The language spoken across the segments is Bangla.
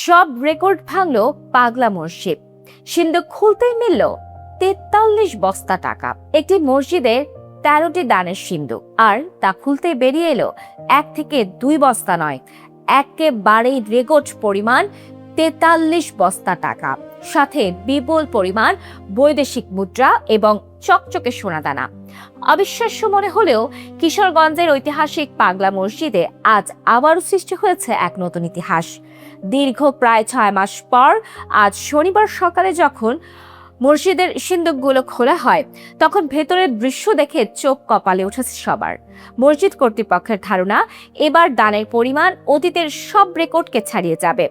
সব রেকর্ড ভাঙল পাগলা মসজিদ। সিন্দুক খুলতেই মিলল ৪৩ বস্তা টাকা। একটি মসজিদের ১৩টি দানের সিন্দুক, আর তা খুলতেই বেরিয়ে এলো ১ থেকে ২ বস্তা নয়, একেবারেই রেকর্ড পরিমাণ ৪৩ বস্তা টাকা, সাথে বিপুল পরিমাণ বৈদেশিক মুদ্রা এবং চকচকে সোনাদানা। অবিশ্বাস্য মনে হলেও কিশোরগঞ্জের ঐতিহাসিক পাগলা মসজিদে আজ আবারও সৃষ্টি হয়েছে এক নতুন ইতিহাস। দীর্ঘ প্রায় ৬ মাস পর আজ শনিবার সকালে যখন মসজিদের সিন্দুকগুলো খোলা হয়, তখন ভেতরের দৃশ্য দেখে চোখ কপালে উঠেছে সবার। মসজিদ কর্তৃপক্ষের ধারণা, এবার দানের পরিমাণ অতীতের সব রেকর্ডকে ছাড়িয়ে যাবে।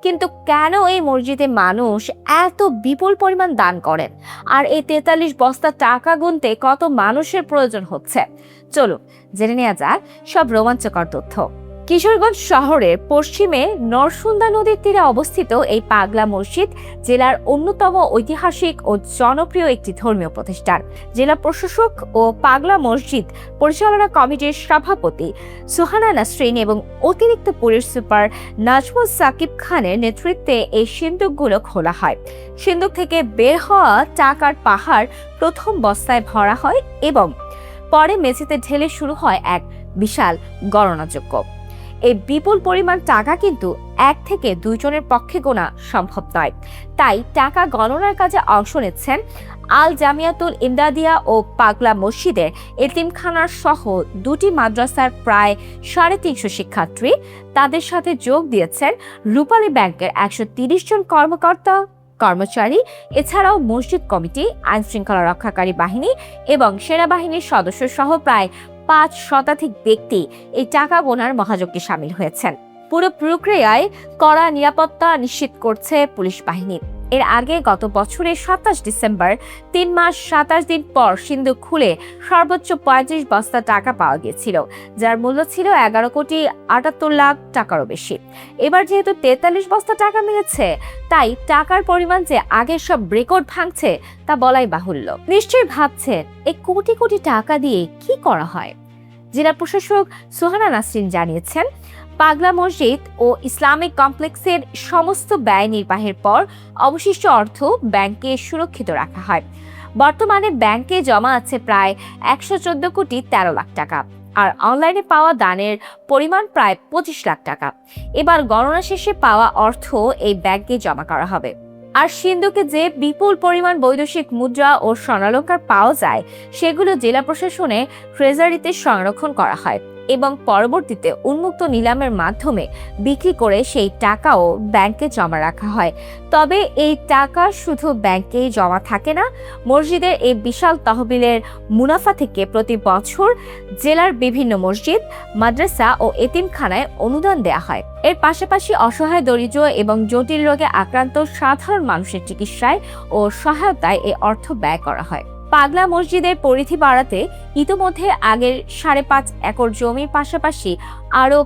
কিন্তু কেন এই মসজিদে মানুষ এত বিপুল পরিমাণ দান করেন, আর এই ৪৩ বস্তা টাকা গুনতে কত মানুষের প্রয়োজন হচ্ছে? চলুন জেনে নেওয়া যাক সব রোমাঞ্চকর তথ্য। কিশোরগঞ্জ শহরের পশ্চিমে নরসুন্দা নদীর তীরে অবস্থিত এই পাগলা মসজিদ জেলার অন্যতম ঐতিহাসিক ও জনপ্রিয় একটি ধর্মীয় প্রতিষ্ঠান। জেলা প্রশাসক ও পাগলা মসজিদ পরিচালনা কমিটির সভাপতি সুহানা নাসরিন এবং অতিরিক্ত পুলিশ সুপার নাজমুল সাকিব খানের নেতৃত্বে এই সিন্দুকগুলো খোলা হয়। সিন্দুক থেকে বের হওয়া টাকার পাহাড় প্রথম বস্তায় ভরা হয় এবং পরে মেঝেতে ঢেলে শুরু হয় এক বিশাল গণনাযোগ্য। এই বিপুল পরিমাণ টাকা কিন্তু ১ থেকে ২ জনের পক্ষে গোনা সম্ভব নয়। তাই টাকা গণনার কাজে অংশ নিচ্ছেন আল জামিয়াতুল ইমদাদিয়া ও পাগলা মসজিদের এতিমখানার সহ ২টি মাদ্রাসার প্রায় ৩৫০ শিক্ষার্থী। তাদের সাথে যোগ দিয়েছেন রূপালী ব্যাংকের ১৩০ জন কর্মচারী, এছাড়াও মসজিদ কমিটি, আইন শৃঙ্খলা রক্ষাকারী বাহিনী এবং সেনাবাহিনীর সদস্য সহ প্রায় ৫ শতাধিক ব্যক্তি এই টাকা গোনার মহাযজ্ঞে শামিল হয়েছেন। পুরো প্রক্রিয়ায় কড়া নিরাপত্তা নিশ্চিত করছে পুলিশ বাহিনী। এর আগে গত বছরের ২৭ ডিসেম্বর, ৩ মাস ২৭ দিন পর সিন্দুক খুলে সর্বোচ্চ ৩৫ বস্তা টাকা পাওয়া গিয়েছিল, যার মূল্য ছিল ১১,৭৮,০০,০০০ টাকারও বেশি। এবার যেহেতু ৪৩ বস্তা টাকা মিলেছে, তাই টাকার পরিমাণ যে আগের সব রেকর্ড ভাঙছে তা বলাই বাহুল্য। নিশ্চয়ই ভাবছেন এই কোটি কোটি টাকা দিয়ে কি করা হয়। জেলা প্রশাসক সুহানা নাসরিন জানিয়েছেন, পাগলা মসজিদ ও ইসলামিক কমপ্লেক্সের সমস্ত ব্যয় নির্বাহের পর অবশিষ্ট অর্থ ব্যাংকে সুরক্ষিত রাখা হয়। বর্তমানে ব্যাংকে জমা আছে প্রায় ১১৪,১৩,০০,০০০ টাকা, আর অনলাইনে পাওয়া দানের পরিমাণ প্রায় ২৫ লাখ টাকা। এবার গণনা শেষে পাওয়া অর্থ এই ব্যাংকে জমা করা হবে। আর সিন্দুকে যে বিপুল পরিমাণ বৈদেশিক মুদ্রা ও স্বর্ণালংকার পাওয়া যায়, সেগুলো জেলা প্রশাসনের ট্রেজারিতে সংরক্ষণ করা হয় এবং পরবর্তীতে উন্মুক্ত নিলামের মাধ্যমে বিক্রি করে সেই টাকাও ব্যাংকে জমা রাখা হয়। তবে এই টাকা শুধু ব্যাংকেই জমা থাকে না, মসজিদের এই বিশাল তহবিলের মুনাফা থেকে প্রতি বছর জেলার বিভিন্ন মসজিদ, মাদ্রাসা ও এতিমখানায় অনুদান দেয়া হয়। এর পাশাপাশি অসহায়, দরিদ্র এবং জটিল রোগে আক্রান্ত সাধারণ মানুষের চিকিৎসায় ও সহায়তায় এই অর্থ ব্যয় করা হয়। পাগলা মসজিদের পরিধি বাড়াতে ইতোমধ্যে আগের ৫.৫ একর জমির পাশাপাশি আরও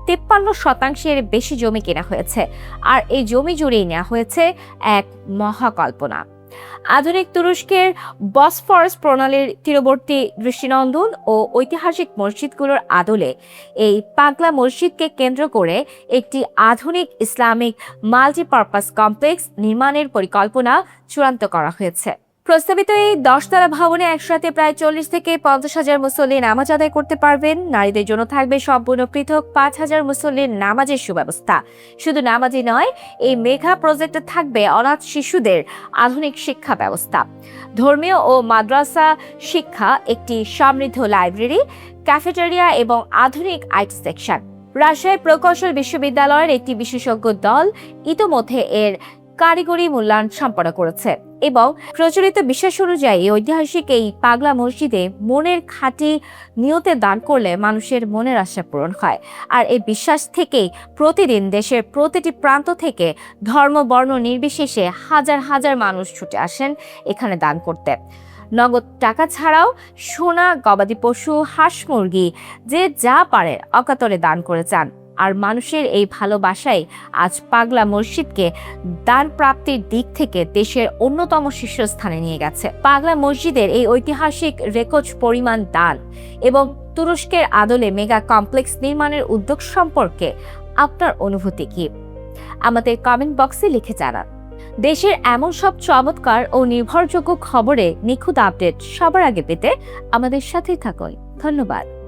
৫৩% বেশি জমি কেনা হয়েছে, আর এই জমি জুড়েই নেওয়া হয়েছে এক মহাকল্পনা। আধুনিক তুরস্কের বসফরাস প্রণালীর তীরবর্তী দৃষ্টিনন্দন ও ঐতিহাসিক মসজিদগুলোর আদলে এই পাগলা মসজিদকে কেন্দ্র করে একটি আধুনিক ইসলামিক মাল্টিপারপাস কমপ্লেক্স নির্মাণের পরিকল্পনা চূড়ান্ত করা হয়েছে। প্রস্তাবিত এই ১০ তলা ভবনে একসাথে প্রায় ৪০ থেকে ৫০,০০০ মুসল্লি নামাজ আদায় করতে পারবেন। নারীদের জন্য থাকবে সম্পূর্ণ পৃথক ৫,০০০ মুসল্লির নামাজের সুব্যবস্থা। শুধু নামাজই নয়, এই মেগা প্রজেক্টে থাকবে অনাথ শিশুদের আধুনিক শিক্ষা ব্যবস্থা, ধর্মীয় ও মাদ্রাসা শিক্ষা, একটি সমৃদ্ধ লাইব্রেরি, ক্যাফেটেরিয়া এবং আধুনিক আইটি সেকশন। রাজশাহী প্রকৌশল বিশ্ববিদ্যালয়ের একটি বিশেষজ্ঞ দল ইতোমধ্যে এর কারিগরি মূল্যায়ন সম্পন্ন করেছে এবং প্রচলিত বিশ্বাস অনুযায়ী ঐতিহাসিক এই পাগলা মসজিদে মনের খাঁটি নিয়তে দান করলে মানুষের মনের আশা পূরণ হয়। আর এই বিশ্বাস থেকেই প্রতিদিন দেশের প্রতিটি প্রান্ত থেকে ধর্ম বর্ণ নির্বিশেষে হাজার হাজার মানুষ ছুটে আসেন এখানে দান করতে। নগদ টাকা ছাড়াও সোনা, গবাদি পশু, হাঁস মুরগি, যে যা পারে অকাতরে দান করে যান। আর মানুষের এই ভালোবাসাই আজ পাগলা মসজিদকে দান প্রাপ্তির দিক থেকে দেশের অন্যতম শীর্ষস্থানে নিয়ে গেছে। পাগলা মসজিদের এই ঐতিহাসিক রেকর্ড পরিমাণ দান এবং তুরস্কের আদলে মেগা কমপ্লেক্স নির্মাণের উদ্যোগ সম্পর্কে আপনার অনুভূতি কি? আমাদের কমেন্ট বক্সে লিখে জানান। দেশের এমন সব চমৎকার ও নির্ভরযোগ্য খবরে নিখুঁত আপডেট সবার আগে পেতে আমাদের সাথেই থাকুন। ধন্যবাদ।